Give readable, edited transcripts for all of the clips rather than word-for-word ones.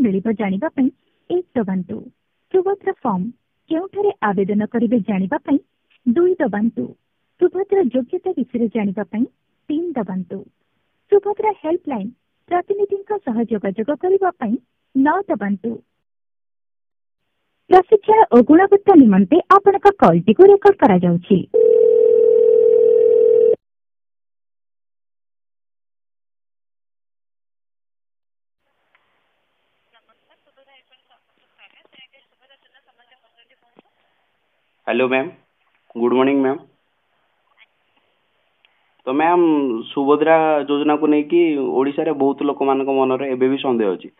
मिलिब जानिबा पई 1 दबाନ୍ତୁ। सुभद्रा फॉर्म केउठारे आवेदन करिवे जानिबा पई 2 दबाନ୍ତୁ। सुभद्रा योग्यता विषय जानिबा पई 3 दबाନ୍ତୁ। सुभद्रा हेल्पलाइन प्रतिनिधिଙ୍କ सह जोगाजोग करिबा पई 9 दबाନ୍ତୁ। प्रशिक्षण और गुणवत्ता निमंते आपनका कॉलटी को रेकॉर्ड करा जाउछि। Hello ma'am, good morning ma'am. तो मैम सुभद्रा योजना को लेकिन ओडिशा रे बहुत लोक मान मन रे एबे भी संदेह अछि,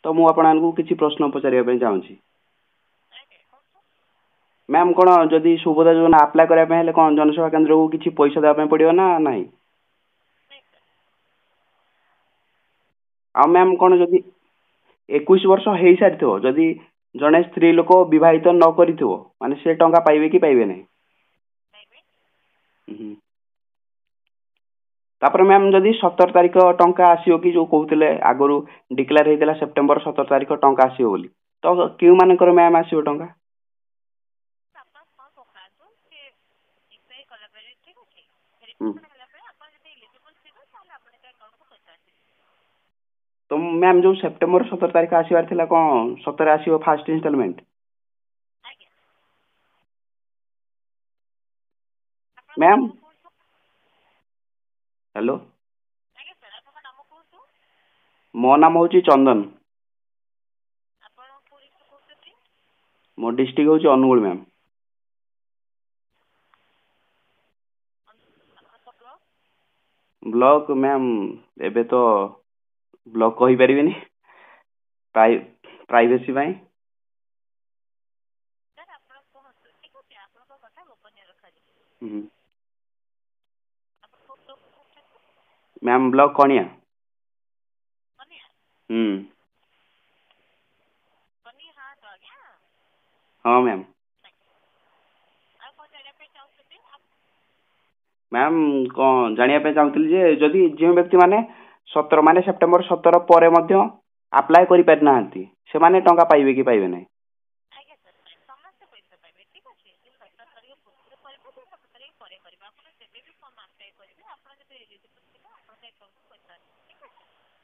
तो मु आपन किछि प्रश्न पचारिया पे चाहूछि। मैम कोन जदि सुभद्रा योजना अप्लाई करिया पे हेले कोन जनसेवा केंद्र को किछि पैसा देबा पे पड़ियो ना नाही? आ मैम कोन जदि 21 वर्ष हेई सारिथो जदि जने स्त्री लोक विवाहित न करिथो माने से टंका पाइबे कि पाइबे नहीं? तापर मैम जदि 17 तारिख टंका आसीओ कि जो कहउतले आगरु डिक्लेयर हेतिला सेप्टेम्बर 17 तारिख टंका आसीओ बोली, तो केउ मानकर मैम आसीओ टंका? तो मैम जो सेप्टेम्बर 17 तारिख आसीबार थिला कोन 17 आसीओ फर्स्ट इंस्टॉलमेंट? मैम हेलो, मो नाम होची चंदन। मो डिस्ट्रिक्ट होची अनुगुल मैम। ब्लॉक मैम एबे तो ब्लॉक कहि परिबेनी प्राइवेसी भाई। मैम ब्लॉक कनिया। हाँ मैम। मैम कौन जानिया पे चाहूतली जे जदि जे व्यक्ति माने 17 माने सेप्टेम्बर 17 परे मध्य अप्लाई करि पारि नाहंती से माने टंका पाइबे कि पाइबे नहीं?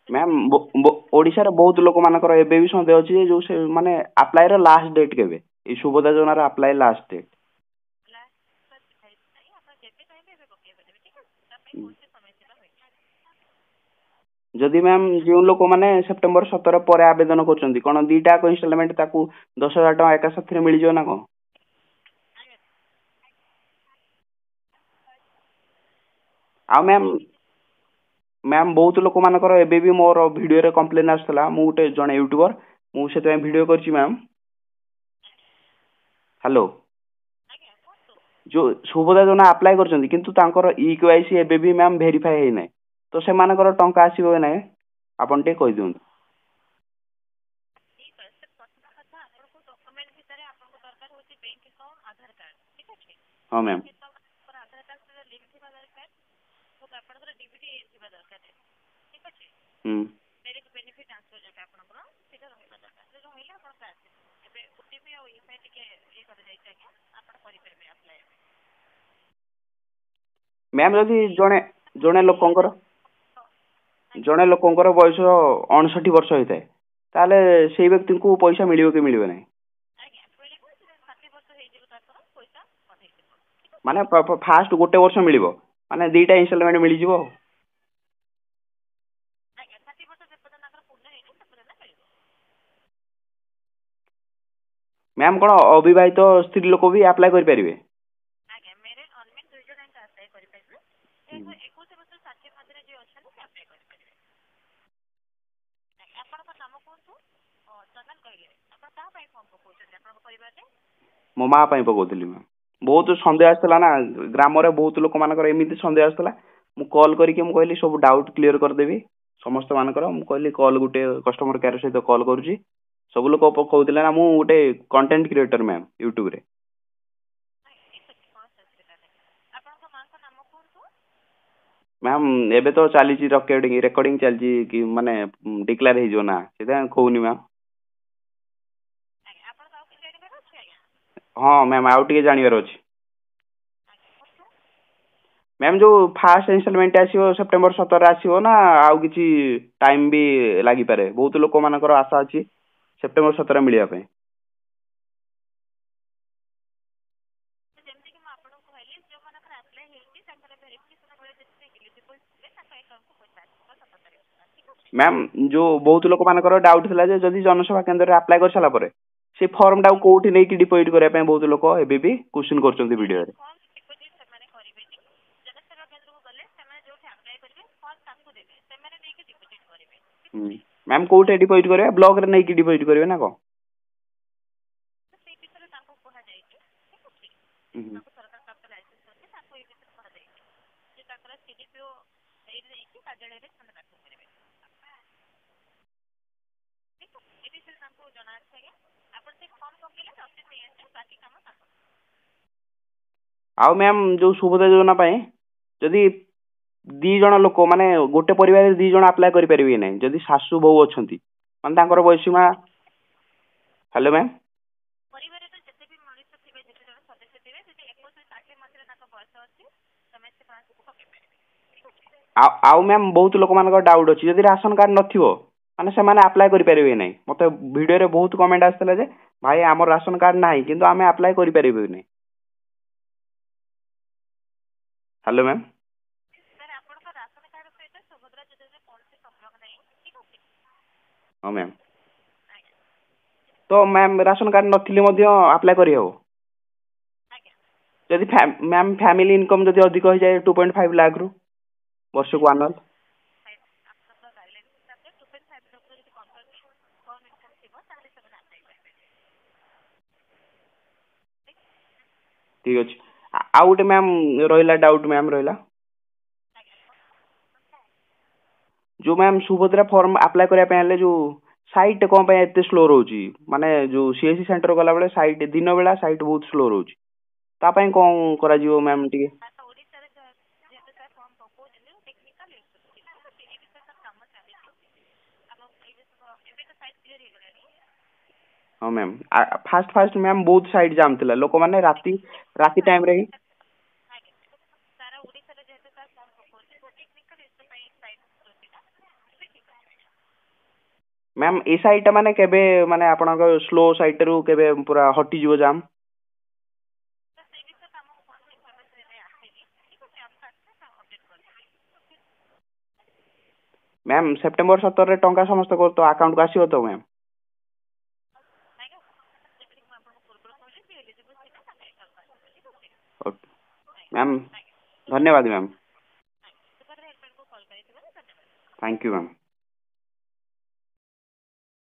मैम ओडिशा रे बहुत लोक मानकर एबे भी संदेह अछि जे जो से माने अप्लाई रो लास्ट डेट केबे ई सुभद्रा योजना रो अप्लाई लास्ट डेट? जदि मैम जो लोक माने सेप्टेम्बर 17 परे आवेदन करचंदी कोन दीटा को इंस्टॉलमेंट ताकू 10,000 टका एका साथ मिल जियो ना कोन? आ मैम बहुत लोक मानकर एबे भी मोर वीडियो रे कंप्लेन आसला मु गुटे जने यूट्यूबर मु सेते वीडियो करची मैम। हेलो, जो सुभद्रा योजना अप्लाई करचंदी किंतु तांकर ईकेवाईसी एबे भी मैम वेरीफाई हेइ नै, तो से मानकर टंका आसीबो नै आपन टे कहि दियंतु। हाँ मैम। मैम जदि जने लोकंकर बयस 59 वर्ष होता है ताले से व्यक्ति को पैसा मिलियो कि मिलियो नहीं? माने फास्ट गोटे वर्ष मिलिबो माने दीटा इंस्टॉलमेंट मिली जिवो? मैम कोन अविवाहित स्त्री लोक भी अप्लाई करि परिबे? मो माँ पाई पकोतली मैम। बहुत संदेह आसला ना ग्राम रे बहुत लोक मानकर एमिति संदेह आसला मु कॉल करिके मु कहली सब डाउट क्लियर कर देबी समस्त मानकर मु कहली कॉल गुटे कस्टमर केयर सहित कॉल करूची सब लोक कहउतले ना मु गुटे कंटेंट क्रिएटर मैम यूट्यूब रे। मैम एबे तो चली रेकॉर्डिंग चलची कि माने डिक्लेयर हे जो ना सेदा कहउनी मैम। ହଁ ମ୍ୟାମ୍ ଆଉ ଟିକେ ଜାଣିବାର ଅଛି ମ୍ୟାମ୍ ଯୋଉ ଫାଷ୍ଟ ଇନଷ୍ଟଲମେଣ୍ଟ ଆସିବ ସେପ୍ଟେମ୍ବର 17 ଆସିବ ନା ଆଉ କିଛି ଟାଇମ ବି ଲାଗିପାରେ ବହୁତ ଲୋକମାନଙ୍କର ଆଶା ଅଛି ସେପ୍ଟେମ୍ବର 17 ମିଳିବା ପାଇଁ ମ୍ୟାମ୍ ଯୋଉ ବହୁତ ଲୋକମାନଙ୍କର ଡାଉଟ ଥିଲା ଯେ ଯଦି ଜନସେବା କେନ୍ଦ୍ରରେ ଆପ୍ଲାଏ କରିସାରିଲା ପରେ ସେ ଫର୍ମ ଟାକୁ କୋଉଠି ନେଇକି ଡିପୋଜିଟ୍ କରିବା ପାଇଁ ବହୁତ ଲୋକ ଏବେ ବି କ୍ୱେଶ୍ଚିନ୍ କରୁଛନ୍ତି ଭିଡିଓରେ ମ୍ୟାମ୍ କୋଉଠି ଡିପୋଜିଟ୍ କରିବେ ବ୍ଲକରେ ନେଇକି ଡିପୋଜିଟ୍ କରିବେ ନା କଣ ହୁଁ। ଆଉ ମ୍ୟାମ୍ ଯୋଉ ସୁଭଦ୍ରା ଯୋଜନା ପାଇଁ ଯଦି ଦି ଜଣ ଲୋକ ମାନେ ଗୋଟେ ପରିବାରରେ ଦି ଜଣ ଆପ୍ଲାଏ କରିପାରିବେ ନାହିଁ ଯଦି ଶାଶୁ ବୋହୂ ଅଛନ୍ତି ମାନେ ତାଙ୍କର ବୟସୀମା ହ୍ୟାଲୋ ମ୍ୟାମ୍ ଆଉ ମ୍ୟାମ୍ ବହୁତ ଲୋକମାନଙ୍କର ଡାଉଟ୍ ଅଛି ଯଦି ରାସନ କାର୍ଡ ନଥିବ ମାନେ ସେମାନେ ଆପ୍ଲାଏ କରିପାରିବେ ନାହିଁ ମତେ ଭିଡିଓରେ ବହୁତ କମେଣ୍ଟ ଆସିଥିଲା ଯେ ଭାଇ ଆମର ରାସନ କାର୍ଡ ନାହିଁ କିନ୍ତୁ ଆମେ ଆପ୍ଲାଏ କରିପାରିବୁ ନାହିଁ ହ୍ୟାଲୋ ମ୍ୟାମ୍ ହଁ ମ୍ୟାମ୍ ତ ମ୍ୟାମ୍ ରାସନ କାର୍ଡ ନଥିଲେ ମଧ୍ୟ ଆପ୍ଲାଏ କରିହେବ ଯଦି ମ୍ୟାମ୍ ଫ୍ୟାମିଲି ଇନକମ୍ ଯଦି ଅଧିକ ହେଇଯାଏ 2.5 ଲାଖ ରୁ ବର୍ଷକୁ ଆନୁଆଲ ଠିକ୍ ଅଛି ଆଉ ଗୋଟେ ମ୍ୟାମ୍ ରହିଲା ଡାଉଟ୍ ମ୍ୟାମ୍ ରହିଲା ଯୋଉ ମ୍ୟାମ୍ ସୁଭଦ୍ରା ଫର୍ମ ଆପ୍ଲାଏ କରିବା ପାଇଁ ହେଲେ ଯୋଉ ସାଇଟ୍ କଣ ପାଇଁ ଏତେ ସ୍ଲୋ ରହୁଛି ମାନେ ଯୋଉ ସିଏସସି ସେଣ୍ଟର ଗଲାବେଳେ ସାଇଟ୍ ଦିନ ବେଳା ସାଇଟ୍ ବହୁତ ସ୍ଲୋ ରହୁଛି ତା ପାଇଁ କଣ କରାଯିବ ମ୍ୟାମ୍ ଟିକେ ହଁ ମ୍ୟାମ୍ ଫାଷ୍ଟ ମ୍ୟାମ୍ ବହୁତ ସାଇଟ୍ ଜାମ୍ ଥିଲା ଲୋକମାନେ ରାତି ଟାଇମରେ ହିଁ ମ୍ୟାମ୍ ଏ ସାଇଟ୍ ଟା ମାନେ କେବେ ମାନେ ଆପଣଙ୍କ ସ୍ଲୋ ସାଇଟ୍ ରୁ କେବେ ପୁରା ହଟିଯିବ ଜାମ୍ ମ୍ୟାମ୍ ସେପ୍ଟେମ୍ବର 17ରେ ଟଙ୍କା ସମସ୍ତଙ୍କ ତ ଆକାଉଣ୍ଟକୁ ଆସିବ ତ ମ୍ୟାମ୍ ମ୍ୟାମ୍ ଧନ୍ୟବାଦ ମ୍ୟାମ୍ ଥ୍ୟାଙ୍କ ୟୁ ମ୍ୟାମ୍